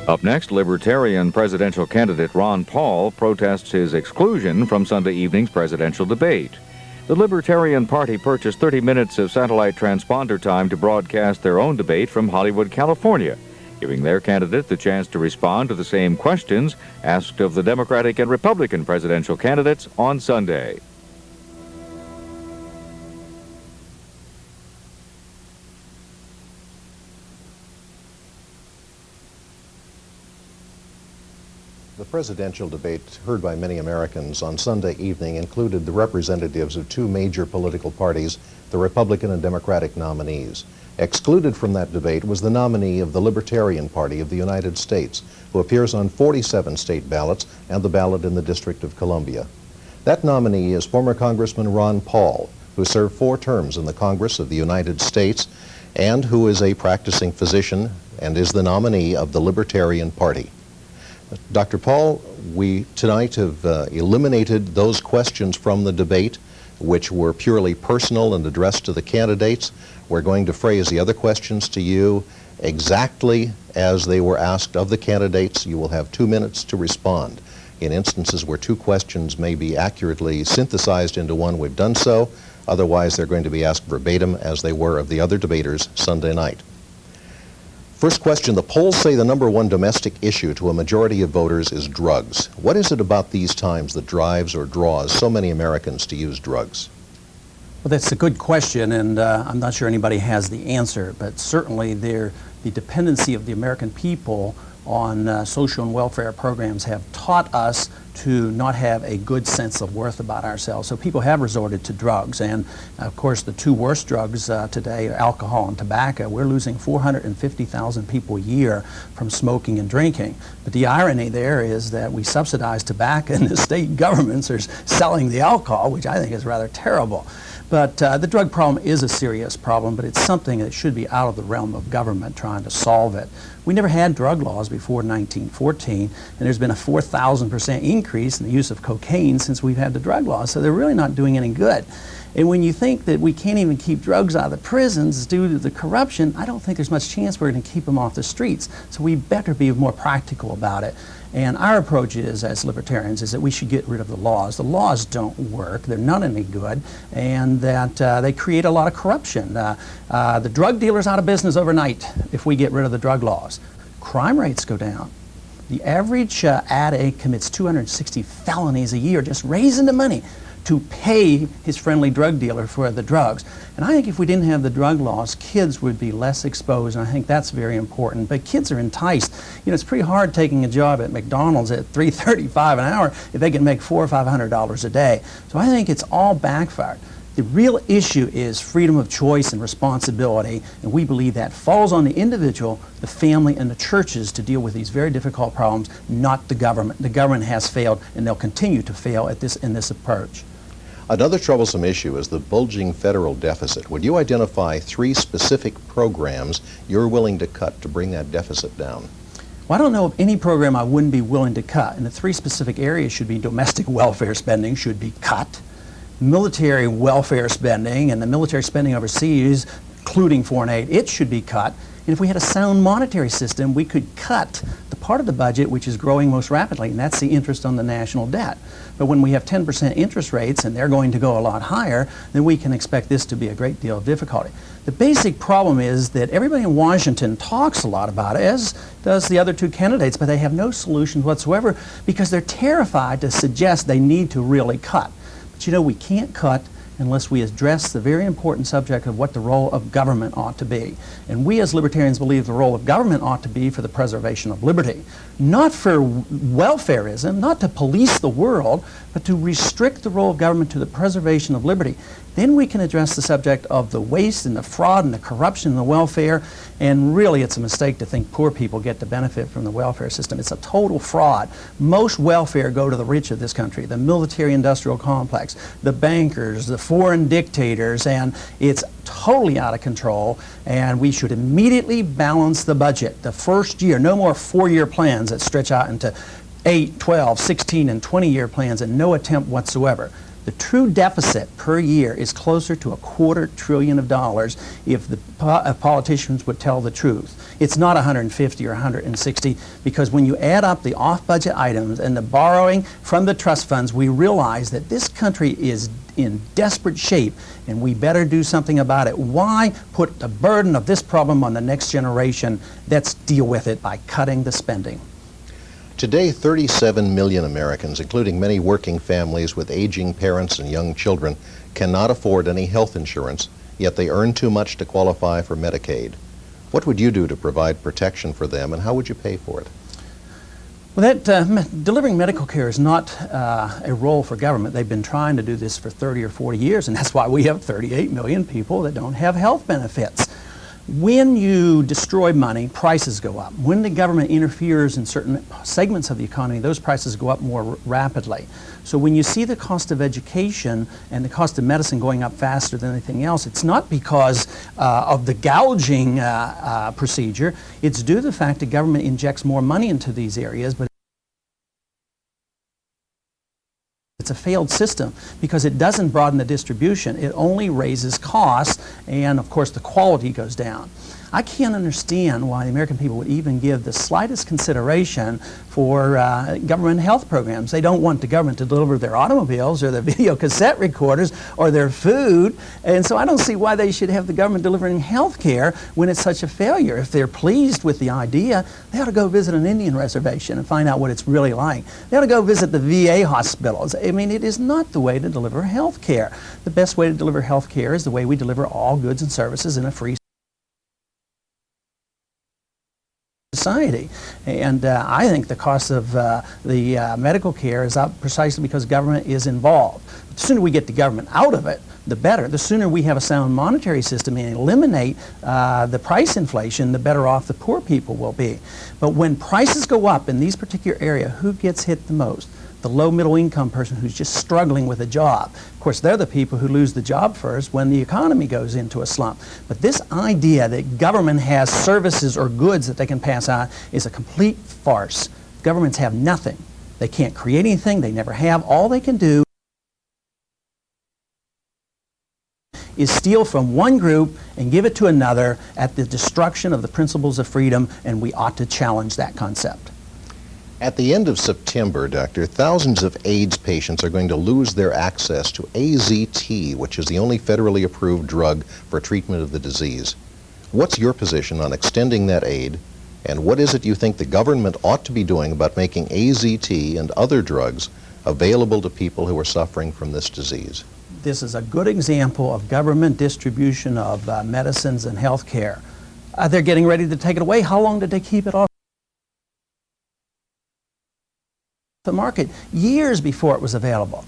Up next, Libertarian presidential candidate Ron Paul protests his exclusion from Sunday evening's presidential debate. The Libertarian Party purchased 30 minutes of satellite transponder time to broadcast their own debate from Hollywood, California, giving their candidate the chance to respond to the same questions asked of the Democratic and Republican presidential candidates on Sunday. The presidential debate heard by many Americans on Sunday evening included the representatives of two major political parties, the Republican and Democratic nominees. Excluded from that debate was the nominee of the Libertarian Party of the United States, who appears on 47 state ballots and the ballot in the District of Columbia. That nominee is former Congressman Ron Paul, who served 4 terms in the Congress of the United States and who is a practicing physician and is the nominee of the Libertarian Party. Dr. Paul, we tonight have eliminated those questions from the debate which were purely personal and addressed to the candidates. We're going to phrase the other questions to you exactly as they were asked of the candidates. You will have 2 minutes to respond. In instances where 2 questions may be accurately synthesized into one, we've done so. Otherwise, they're going to be asked verbatim as they were of the other debaters Sunday night. First question, the polls say the #1 domestic issue to a majority of voters is drugs. What is it about these times that drives or draws so many Americans to use drugs? Well, that's a good question, and I'm not sure anybody has the answer, but certainly the dependency of the American people on social and welfare programs have taught us to not have a good sense of worth about ourselves. So people have resorted to drugs, and of course the 2 worst drugs today are alcohol and tobacco. We're losing 450,000 people a year from smoking and drinking. But the irony there is that we subsidize tobacco and the state governments are selling the alcohol, which I think is rather terrible. But the drug problem is a serious problem, but it's something that should be out of the realm of government trying to solve it. We never had drug laws before 1914, and there's been a 4,000% increase in the use of cocaine since we've had the drug laws, so they're really not doing any good. And when you think that we can't even keep drugs out of the prisons due to the corruption, I don't think there's much chance we're going to keep them off the streets. So we better be more practical about it. And our approach is, as libertarians, is that we should get rid of the laws. The laws don't work, they're not any good, and that they create a lot of corruption. The drug dealer's out of business overnight if we get rid of the drug laws. Crime rates go down. The average addict commits 260 felonies a year just raising the money to pay his friendly drug dealer for the drugs. And I think if we didn't have the drug laws, kids would be less exposed, and I think that's very important. But kids are enticed. You know, it's pretty hard taking a job at McDonald's at $3.35 an hour if they can make $400 or $500 a day. So I think it's all backfired. The real issue is freedom of choice and responsibility, and we believe that falls on the individual, the family, and the churches to deal with these very difficult problems, not the government. The government has failed, and they'll continue to fail at in this approach. Another troublesome issue is the bulging federal deficit. Would you identify 3 specific programs you're willing to cut to bring that deficit down? Well, I don't know of any program I wouldn't be willing to cut, and the 3 specific areas should be domestic welfare spending should be cut, military welfare spending and the military spending overseas, including foreign aid, it should be cut. And if we had a sound monetary system, we could cut the part of the budget which is growing most rapidly, and that's the interest on the national debt. But when we have 10% interest rates, and they're going to go a lot higher, then we can expect this to be a great deal of difficulty. The basic problem is that everybody in Washington talks a lot about it, as does the other 2 candidates, but they have no solutions whatsoever because they're terrified to suggest they need to really cut. But you know, we can't cut unless we address the very important subject of what the role of government ought to be. And we as libertarians believe the role of government ought to be for the preservation of liberty, not for welfarism, not to police the world, but to restrict the role of government to the preservation of liberty. Then we can address the subject of the waste and the fraud and the corruption and the welfare, and really it's a mistake to think poor people get to benefit from the welfare system. It's a total fraud. Most welfare go to the rich of this country, the military-industrial complex, the bankers, the foreign dictators, and it's totally out of control, and we should immediately balance the budget. The first year, no more 4-year plans that stretch out into 8, 12, 16, and 20-year plans, and no attempt whatsoever. The true deficit per year is closer to $250 billion if the politicians would tell the truth. It's not 150 or 160, because when you add up the off-budget items and the borrowing from the trust funds, we realize that this country is in desperate shape, and we better do something about it. Why put the burden of this problem on the next generation? Let's deal with it by cutting the spending. Today, 37 million Americans, including many working families with aging parents and young children, cannot afford any health insurance, yet they earn too much to qualify for Medicaid. What would you do to provide protection for them, and how would you pay for it? Well, delivering medical care is not a role for government. They've been trying to do this for 30 or 40 years, and that's why we have 38 million people that don't have health benefits. When you destroy money, prices go up. When the government interferes in certain segments of the economy, those prices go up more rapidly. So when you see the cost of education and the cost of medicine going up faster than anything else, it's not because of the gouging procedure. It's due to the fact that government injects more money into these areas, but it's a failed system because it doesn't broaden the distribution. It only raises costs, and of course the quality goes down. I can't understand why the American people would even give the slightest consideration for government health programs. They don't want the government to deliver their automobiles or their video cassette recorders or their food, and so I don't see why they should have the government delivering health care when it's such a failure. If they're pleased with the idea, they ought to go visit an Indian reservation and find out what it's really like. They ought to go visit the VA hospitals. I mean, it is not the way to deliver health care. The best way to deliver health care is the way we deliver all goods and services in a free society. And I think the cost of the medical care is up precisely because government is involved. The sooner we get the government out of it, the better. The sooner we have a sound monetary system and eliminate the price inflation, the better off the poor people will be. But when prices go up in these particular areas, who gets hit the most? The low middle income person who's just struggling with a job. Of course, they're the people who lose the job first when the economy goes into a slump. But this idea that government has services or goods that they can pass on is a complete farce. Governments have nothing. They can't create anything. They never have. All they can do is steal from one group and give it to another at the destruction of the principles of freedom, and we ought to challenge that concept. At the end of September, Doctor, thousands of AIDS patients are going to lose their access to AZT, which is the only federally approved drug for treatment of the disease. What's your position on extending that aid, and what is it you think the government ought to be doing about making AZT and other drugs available to people who are suffering from this disease? This is a good example of government distribution of medicines and health care. They're getting ready to take it away. How long did they keep it off the market? Years before it was available.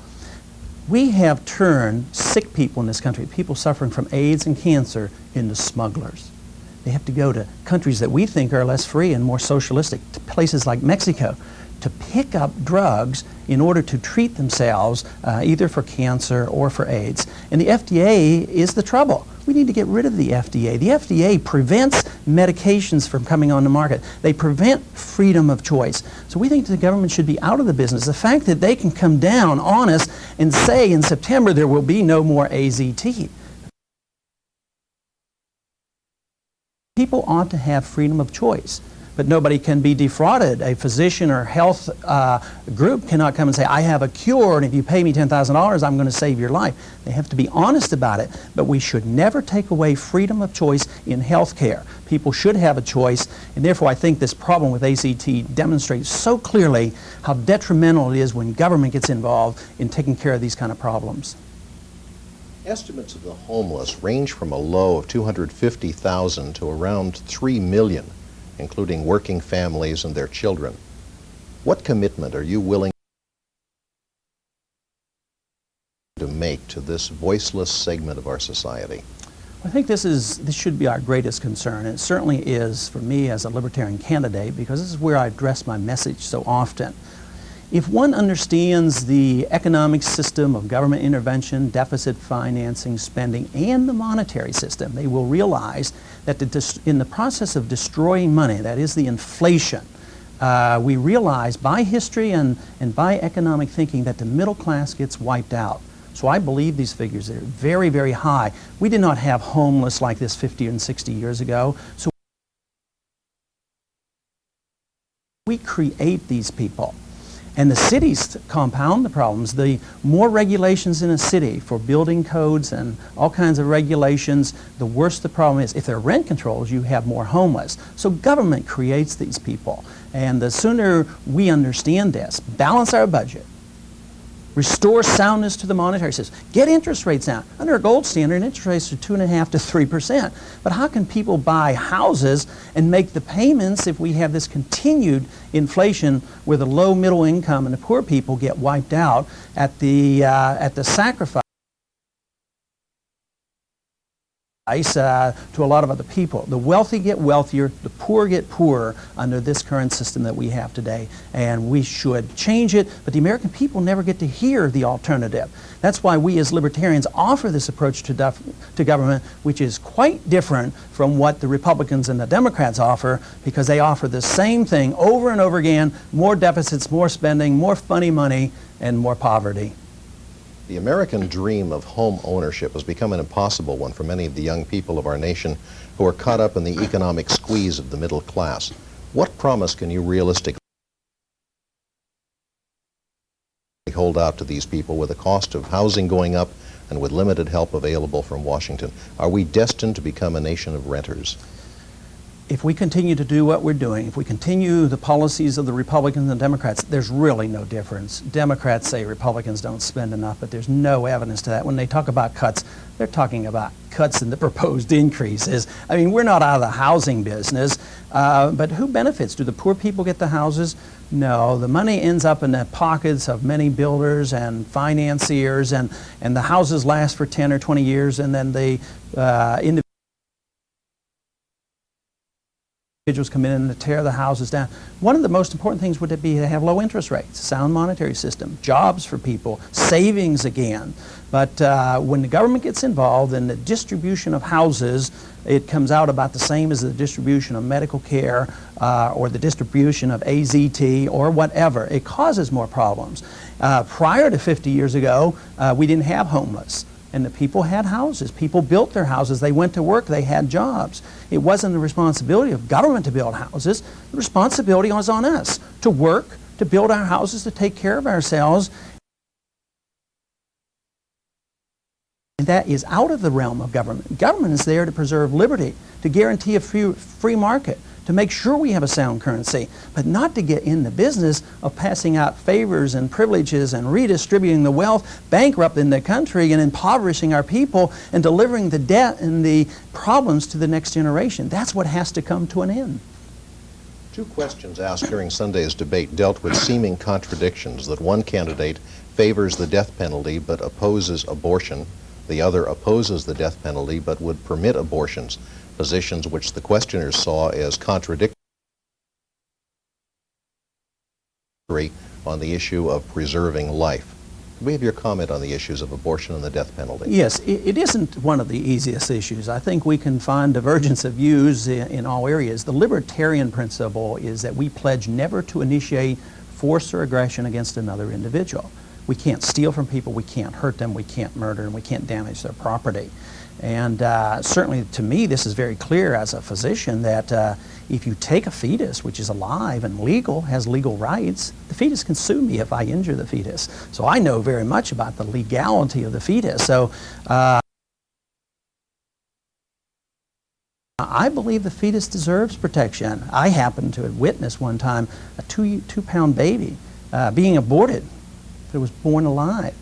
We have turned sick people in this country, people suffering from AIDS and cancer, into smugglers. They have to go to countries that we think are less free and more socialistic, to places like Mexico, to pick up drugs in order to treat themselves either for cancer or for AIDS. And the FDA is the trouble. We need to get rid of the FDA. The FDA prevents medications from coming on the market. They prevent freedom of choice. So we think the government should be out of the business. The fact that they can come down on us and say in September there will be no more AZT. People ought to have freedom of choice, but nobody can be defrauded. A physician or health group cannot come and say, I have a cure, and if you pay me $10,000, I'm going to save your life. They have to be honest about it, but we should never take away freedom of choice in health care. People should have a choice, and therefore I think this problem with AZT demonstrates so clearly how detrimental it is when government gets involved in taking care of these kind of problems. Estimates of the homeless range from a low of 250,000 to around 3 million. Including working families and their children. What commitment are you willing to make to this voiceless segment of our society? I think this should be our greatest concern, and it certainly is for me as a Libertarian candidate, because this is where I address my message so often. If one understands the economic system of government intervention, deficit financing, spending, and the monetary system, they will realize that in the process of destroying money, that is the inflation, we realize by history and by economic thinking that the middle class gets wiped out. So I believe these figures are very, very high. We did not have homeless like this 50 and 60 years ago. So we create these people. And the cities compound the problems. The more regulations in a city for building codes and all kinds of regulations, the worse the problem is. If there are rent controls, you have more homeless. So government creates these people. And the sooner we understand this, balance our budget, restore soundness to the monetary system, get interest rates down. Under a gold standard, interest rates are 2.5% to 3%. But how can people buy houses and make the payments if we have this continued inflation where the low middle income and the poor people get wiped out at the sacrifice to a lot of other people? The wealthy get wealthier, the poor get poorer under this current system that we have today, and we should change it, but the American people never get to hear the alternative. That's why we as libertarians offer this approach to government, which is quite different from what the Republicans and the Democrats offer, because they offer the same thing over and over again: more deficits, more spending, more funny money, and more poverty. The American dream of home ownership has become an impossible one for many of the young people of our nation who are caught up in the economic squeeze of the middle class. What promise can you realistically hold out to these people with the cost of housing going up and with limited help available from Washington? Are we destined to become a nation of renters? If we continue to do what we're doing, if we continue the policies of the Republicans and Democrats, there's really no difference. Democrats say Republicans don't spend enough, but there's no evidence to that. When they talk about cuts, they're talking about cuts in the proposed increases. I mean, we're not out of the housing business, but who benefits? Do the poor people get the houses? No, the money ends up in the pockets of many builders and financiers, and the houses last for 10 or 20 years, and then the individuals come in and tear the houses down. One of the most important things would be to have low interest rates, sound monetary system, jobs for people, savings again. But when the government gets involved in the distribution of houses, it comes out about the same as the distribution of medical care or the distribution of AZT or whatever. It causes more problems. Prior to 50 years ago, we didn't have homeless. And the people had houses. People built their houses. They went to work. They had jobs. It wasn't the responsibility of government to build houses. The responsibility was on us to work, to build our houses, to take care of ourselves. And that is out of the realm of government. Government is there to preserve liberty, to guarantee a free market, to make sure we have a sound currency, but not to get in the business of passing out favors and privileges and redistributing the wealth, bankrupting the country and impoverishing our people and delivering the debt and the problems to the next generation. That's what has to come to an end. Two questions asked during Sunday's debate dealt with seeming contradictions, that one candidate favors the death penalty but opposes abortion. The other opposes the death penalty but would permit abortions, positions which the questioners saw as contradictory on the issue of preserving life. Can we have your comment on the issues of abortion and the death penalty? Yes, it isn't one of the easiest issues. I think we can find divergence of views in all areas. The libertarian principle is that we pledge never to initiate force or aggression against another individual. We can't steal from people, we can't hurt them, we can't murder, and we can't damage their property. And certainly to me this is very clear as a physician that if you take a fetus which is alive and legal, has legal rights, the fetus can sue me if I injure the fetus. So I know very much about the legality of the fetus. So I believe the fetus deserves protection. I happened to have witnessed one time a two-pound baby being aborted that was born alive,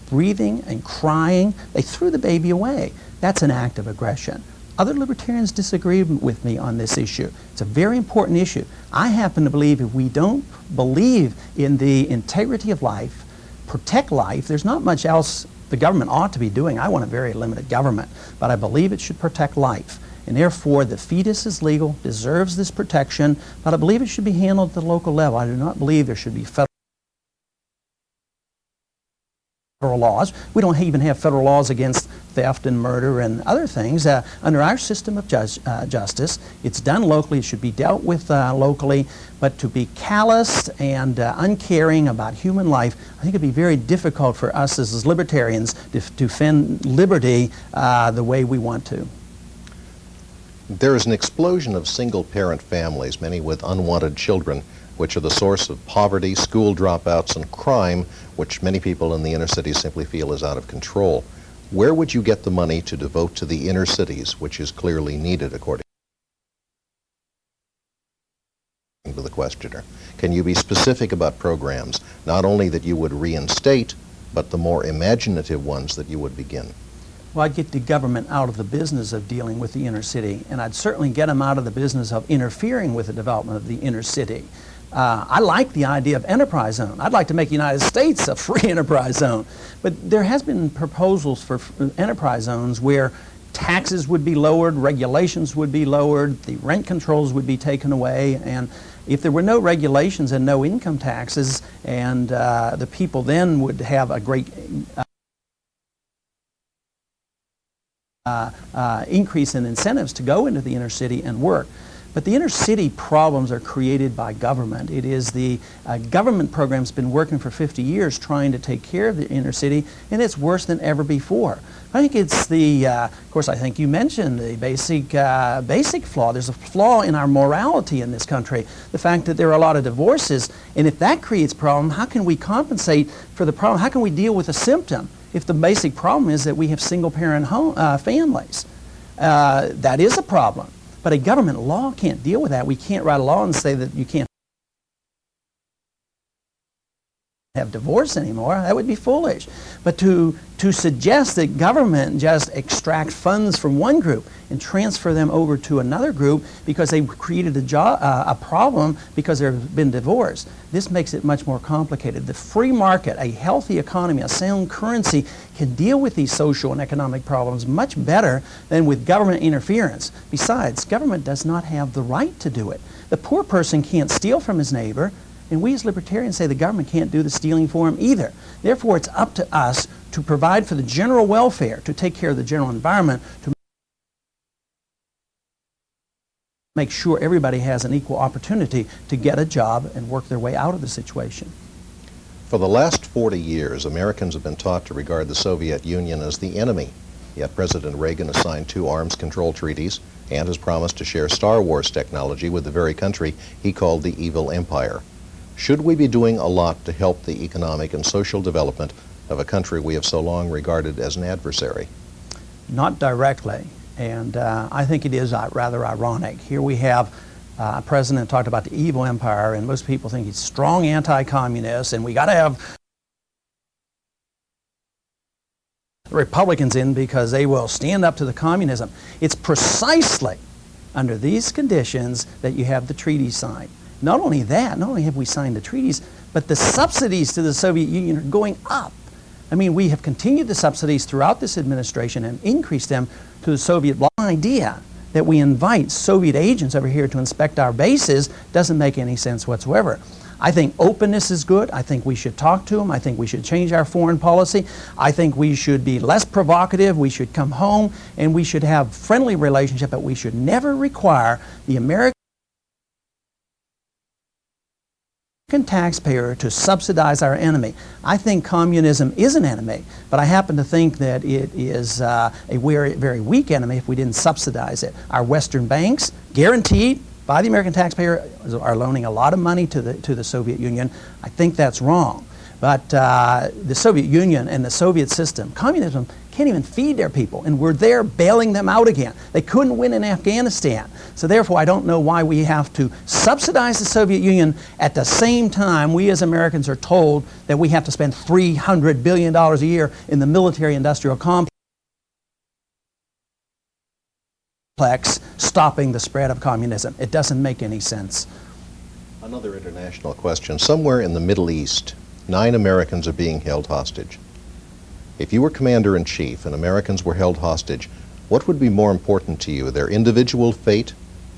breathing and crying. They threw the baby away. That's an act of aggression. Other libertarians disagree with me on this issue. It's a very important issue. I happen to believe if we don't believe in the integrity of life, protect life, there's not much else the government ought to be doing. I want a very limited government, but I believe it should protect life. And therefore, the fetus is legal, deserves this protection, but I believe it should be handled at the local level. I do not believe there should be federal federal laws. We don't even have federal laws against theft and murder and other things. Under our system of justice, it's done locally. It should be dealt with locally. But to be calloused and uncaring about human life, I think it'd be very difficult for us as libertarians to defend liberty the way we want to. There is an explosion of single-parent families, many with unwanted children, which are the source of poverty, school dropouts, and crime, which many people in the inner cities simply feel is out of control. Where would you get the money to devote to the inner cities, which is clearly needed, according to the questioner? Can you be specific about programs, not only that you would reinstate, but the more imaginative ones that you would begin? Well, I'd get the government out of the business of dealing with the inner city, and I'd certainly get them out of the business of interfering with the development of the inner city. I like the idea of enterprise zone. I'd like to make the United States a free enterprise zone. But there has been proposals for enterprise zones where taxes would be lowered, regulations would be lowered, the rent controls would be taken away, and if there were no regulations and no income taxes, and the people then would have a great increase in incentives to go into the inner city and work. But the inner city problems are created by government. It is the government program's been working for 50 years trying to take care of the inner city, and it's worse than ever before. I think it's the, of course, I think you mentioned the basic flaw. There's a flaw in our morality in this country. The fact that there are a lot of divorces, and if that creates a problem, how can we compensate for the problem? How can we deal with the symptom if the basic problem is that we have single-parent families? That is a problem. But a government law can't deal with that. We can't write a law and say that you can't have divorce anymore. That would be foolish. But to suggest that government just extract funds from one group and transfer them over to another group because they created a problem because there have been divorce, this makes it much more complicated. The free market, a healthy economy, a sound currency can deal with these social and economic problems much better than with government interference. Besides, government does not have the right to do it. The poor person can't steal from his neighbor, and we as libertarians say the government can't do the stealing for him either. Therefore, it's up to us to provide for the general welfare, to take care of the general environment, to make sure everybody has an equal opportunity to get a job and work their way out of the situation. For the last 40 years, Americans have been taught to regard the Soviet Union as the enemy. Yet President Reagan has signed 2 arms control treaties and has promised to share Star Wars technology with the very country he called the evil empire. Should we be doing a lot to help the economic and social development of a country we have so long regarded as an adversary? Not directly, and I think it is rather ironic. Here we have a president talked about the evil empire, and most people think he's strong anti-communist, and we got to have Republicans in because they will stand up to the communism. It's precisely under these conditions that you have the treaty signed. Not only that, not only have we signed the treaties, but the subsidies to the Soviet Union are going up. I mean, we have continued the subsidies throughout this administration and increased them to the Soviet bloc. The idea that we invite Soviet agents over here to inspect our bases doesn't make any sense whatsoever. I think openness is good. I think we should talk to them. I think we should change our foreign policy. I think we should be less provocative. We should come home and we should have friendly relationship, but we should never require the American taxpayer to subsidize our enemy. I think communism is an enemy, but I happen to think that it is a very, very weak enemy if we didn't subsidize it. Our Western banks, guaranteed by the American taxpayer, are loaning a lot of money to the Soviet Union. I think that's wrong. But the Soviet Union and the Soviet system, communism, can't even feed their people, and we're there bailing them out again. They couldn't win in Afghanistan. So therefore, I don't know why we have to subsidize the Soviet Union at the same time we as Americans are told that we have to spend $300 billion a year in the military-industrial complex stopping the spread of communism. It doesn't make any sense. Another international question. Somewhere in the Middle East, 9 Americans are being held hostage. If you were commander-in-chief and Americans were held hostage, what would be more important to you, their individual fate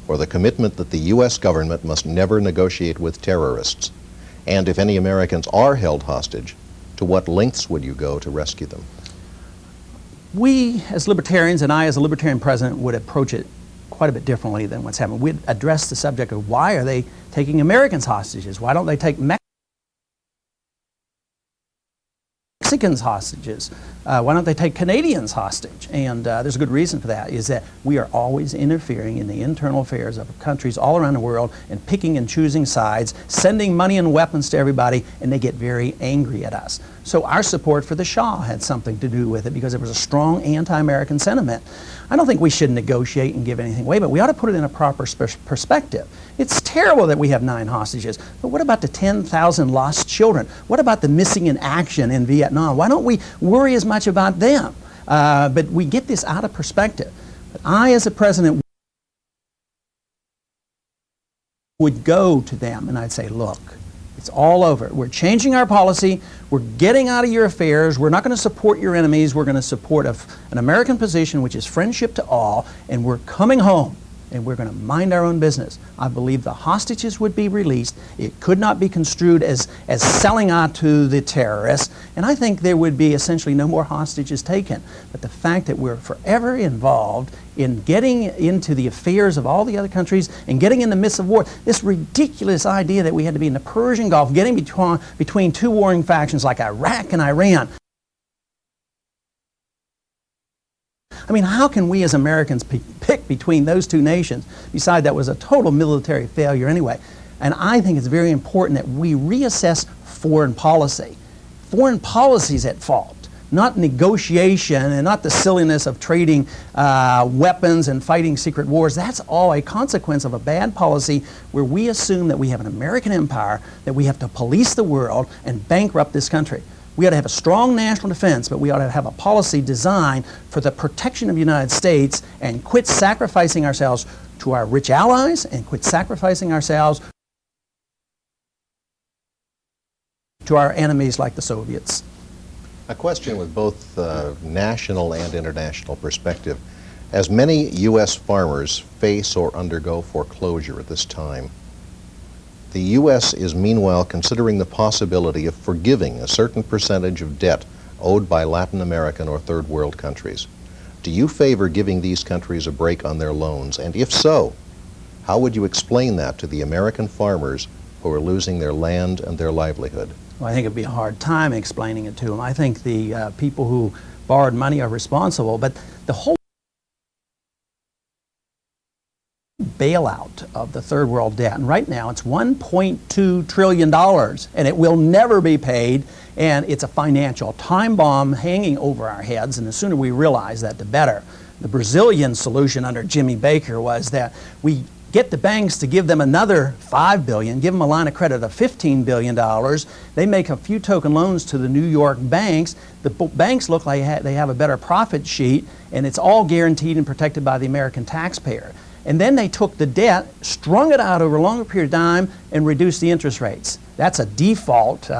or the commitment that the U.S. government must never negotiate with terrorists? And if any Americans are held hostage, to to what lengths would you go to rescue them? We, as libertarians, and I as a libertarian president, would approach it quite a bit differently than what's happening. We'd address the subject of why are they taking Americans hostages? Why don't they take Mexicans hostages? Why don't they take Canadians hostage? And there's a good reason for that, is that we are always interfering in the internal affairs of countries all around the world and picking and choosing sides, sending money and weapons to everybody, and they get very angry at us. So our support for the Shah had something to do with it, because there was a strong anti-American sentiment. I don't think we should negotiate and give anything away, but we ought to put it in a proper perspective. It's terrible that we have 9 hostages, but what about the 10,000 lost children? What about the missing in action in Vietnam? Why don't we worry as much about them? But we get this out of perspective. But I, as a president, would go to them and I'd say, look, it's all over. We're changing our policy. We're getting out of your affairs. We're not going to support your enemies. We're going to support an American position, which is friendship to all, and we're coming home. And we're going to mind our own business. I believe the hostages would be released. It could not be construed as selling out to the terrorists. And I think there would be essentially no more hostages taken. But the fact that we're forever involved in getting into the affairs of all the other countries and getting in the midst of war, this ridiculous idea that we had to be in the Persian Gulf, getting between 2 warring factions like Iraq and Iran. I mean, how can we as Americans pick between those 2 nations? Besides, that was a total military failure anyway. And I think it's very important that we reassess foreign policy. Foreign policy is at fault, not negotiation and not the silliness of trading weapons and fighting secret wars. That's all a consequence of a bad policy where we assume that we have an American empire, that we have to police the world and bankrupt this country. We ought to have a strong national defense, but we ought to have a policy designed for the protection of the United States and quit sacrificing ourselves to our rich allies and quit sacrificing ourselves to our enemies like the Soviets. A question with both national and international perspective. As many U.S. farmers face or undergo foreclosure at this time, the U.S. is meanwhile considering the possibility of forgiving a certain percentage of debt owed by Latin American or third world countries. Do you favor giving these countries a break on their loans? And if so, how would you explain that to the American farmers who are losing their land and their livelihood? Well, I think it'd be a hard time explaining it to them. I think the people who borrowed money are responsible, but the whole bailout of the third world debt, and right now it's $1.2 trillion, and it will never be paid, and it's a financial time bomb hanging over our heads, and the sooner we realize that, the better. The Brazilian solution under Jimmy Baker was that we get the banks to give them another $5 billion, give them a line of credit of $15 billion. They make a few token loans to the New York banks. The banks look like they have a better profit sheet, and it's all guaranteed and protected by the American taxpayer. And then they took the debt, strung it out over a longer period of time, and reduced the interest rates. That's a default,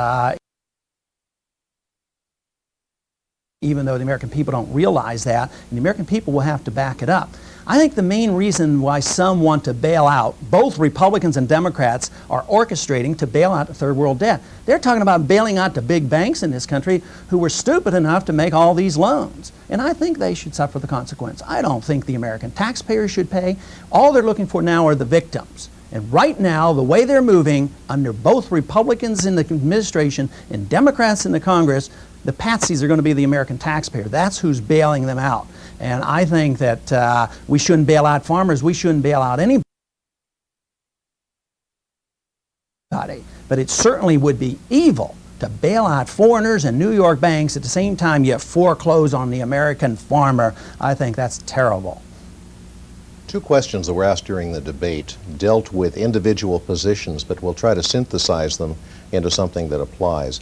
even though the American people don't realize that, and the American people will have to back it up. I think the main reason why some want to bail out, both Republicans and Democrats are orchestrating to bail out the third world debt. They're talking about bailing out the big banks in this country who were stupid enough to make all these loans. And I think they should suffer the consequence. I don't think the American taxpayers should pay. All they're looking for now are the victims. And right now, the way they're moving, under both Republicans in the administration and Democrats in the Congress, the patsies are going to be the American taxpayer. That's who's bailing them out. And I think that we shouldn't bail out farmers. We shouldn't bail out anybody. But it certainly would be evil to bail out foreigners and New York banks at the same time you foreclose on the American farmer. I think that's terrible. 2 questions that were asked during the debate dealt with individual positions, but we'll try to synthesize them into something that applies.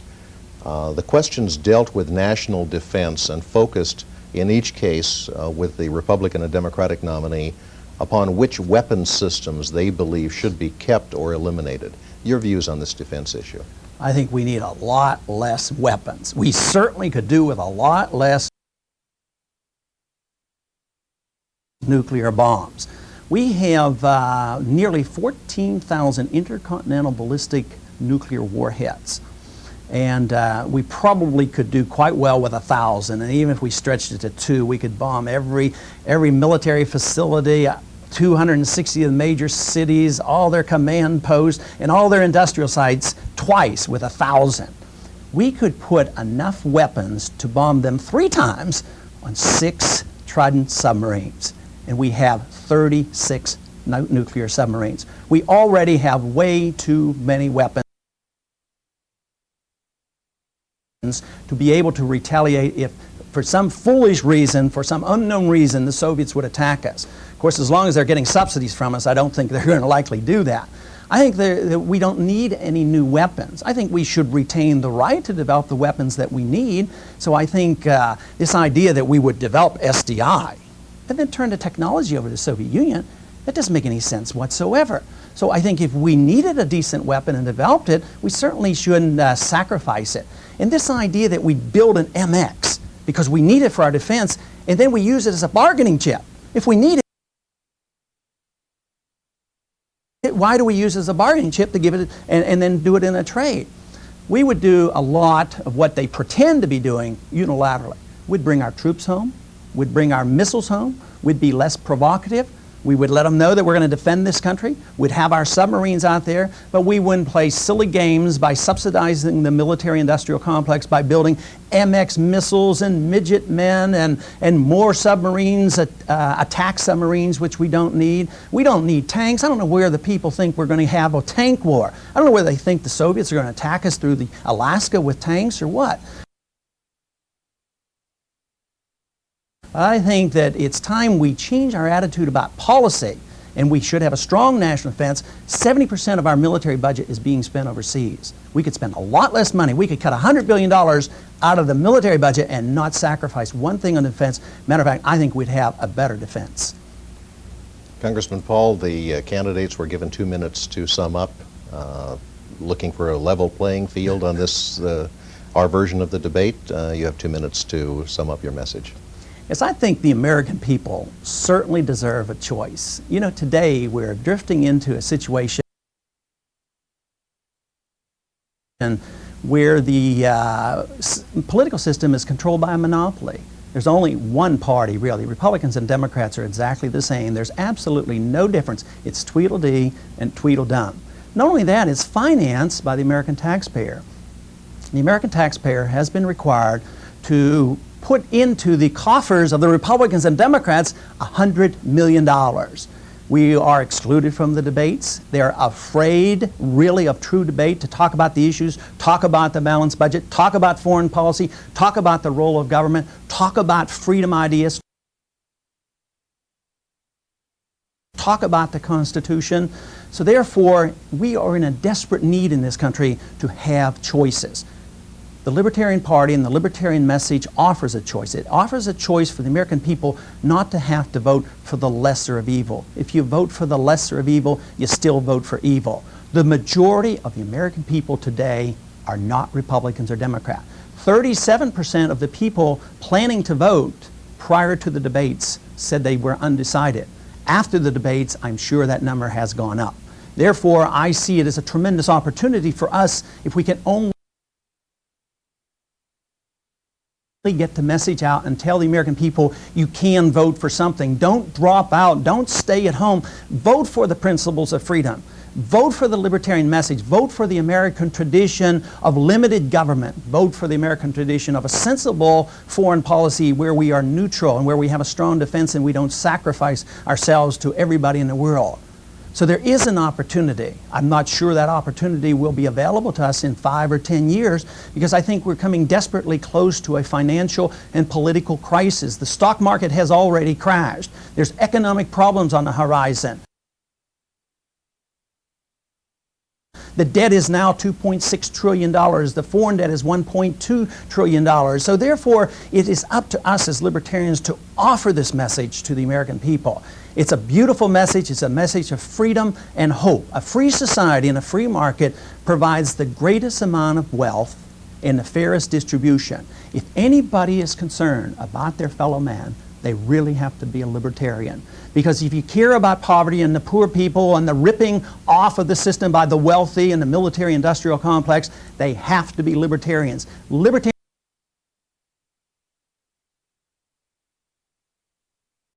The questions dealt with national defense and focused in each case with the Republican and Democratic nominee upon which weapon systems they believe should be kept or eliminated. Your views on this defense issue? I think we need a lot less weapons. We certainly could do with a lot less nuclear bombs. We have nearly 14,000 intercontinental ballistic nuclear warheads. And we probably could do quite well with 1,000, and even if we stretched it to 2, we could bomb every military facility, 260 of the major cities, all their command posts, and all their industrial sites twice with 1,000. We could put enough weapons to bomb them 3 times on 6 Trident submarines, and we have 36 nuclear submarines. We already have way too many weapons to be able to retaliate if, for some foolish reason, for some unknown reason, the Soviets would attack us. Of course, as long as they're getting subsidies from us, I don't think they're going to likely do that. I think that we don't need any new weapons. I think we should retain the right to develop the weapons that we need. So I think this idea that we would develop SDI and then turn the technology over to the Soviet Union, that doesn't make any sense whatsoever. So I think if we needed a decent weapon and developed it, we certainly shouldn't sacrifice it. And this idea that we build an MX because we need it for our defense, and then we use it as a bargaining chip. If we need it, why do we use it as a bargaining chip to give it and then do it in a trade? We would do a lot of what they pretend to be doing unilaterally. We'd bring our troops home. We'd bring our missiles home. We'd be less provocative. We would let them know that we're going to defend this country. We'd have our submarines out there, but we wouldn't play silly games by subsidizing the military-industrial complex by building MX missiles and midget men and more submarines, attack submarines, which we don't need. We don't need tanks. I don't know where the people think we're going to have a tank war. I don't know whether they think the Soviets are going to attack us through the Alaska with tanks or what. I think that it's time we change our attitude about policy, and we should have a strong national defense. 70% of our military budget is being spent overseas. We could spend a lot less money. We could cut $100 billion out of the military budget and not sacrifice one thing on defense. Matter of fact, I think we'd have a better defense. Congressman Paul, the candidates were given 2 minutes to sum up, looking for a level playing field on this, our version of the debate. You have 2 minutes to sum up your message. Yes, I think the American people certainly deserve a choice. You know, today we're drifting into a situation where the political system is controlled by a monopoly. There's only one party, really. Republicans and Democrats are exactly the same. There's absolutely no difference. It's Tweedledee and Tweedledum. Not only that, it's financed by the American taxpayer. The American taxpayer has been required to put into the coffers of the Republicans and Democrats $100 million. We are excluded from the debates. They're afraid, really, of true debate, to talk about the issues, talk about the balanced budget, talk about foreign policy, talk about the role of government, talk about freedom ideas, talk about the Constitution. So therefore, we are in a desperate need in this country to have choices. The Libertarian Party and the Libertarian message offers a choice. It offers a choice for the American people not to have to vote for the lesser of evil. If you vote for the lesser of evil, you still vote for evil. The majority of the American people today are not Republicans or Democrats. 37% of the people planning to vote prior to the debates said they were undecided. After the debates, I'm sure that number has gone up. Therefore, I see it as a tremendous opportunity for us if we can only get the message out and tell the American people you can vote for something. Don't drop out. Don't stay at home. Vote for the principles of freedom. Vote for the libertarian message. Vote for the American tradition of limited government. Vote for the American tradition of a sensible foreign policy where we are neutral and where we have a strong defense and we don't sacrifice ourselves to everybody in the world. So there is an opportunity. I'm not sure that opportunity will be available to us in 5 or 10 years because I think we're coming desperately close to a financial and political crisis. The stock market has already crashed. There's economic problems on the horizon. The debt is now $2.6 trillion. The foreign debt is $1.2 trillion. So therefore, it is up to us as libertarians to offer this message to the American people. It's a beautiful message. It's a message of freedom and hope. A free society and a free market provides the greatest amount of wealth and the fairest distribution. If anybody is concerned about their fellow man, they really have to be a libertarian. Because if you care about poverty and the poor people and the ripping off of the system by the wealthy and the military-industrial complex, they have to be libertarians. Libertarians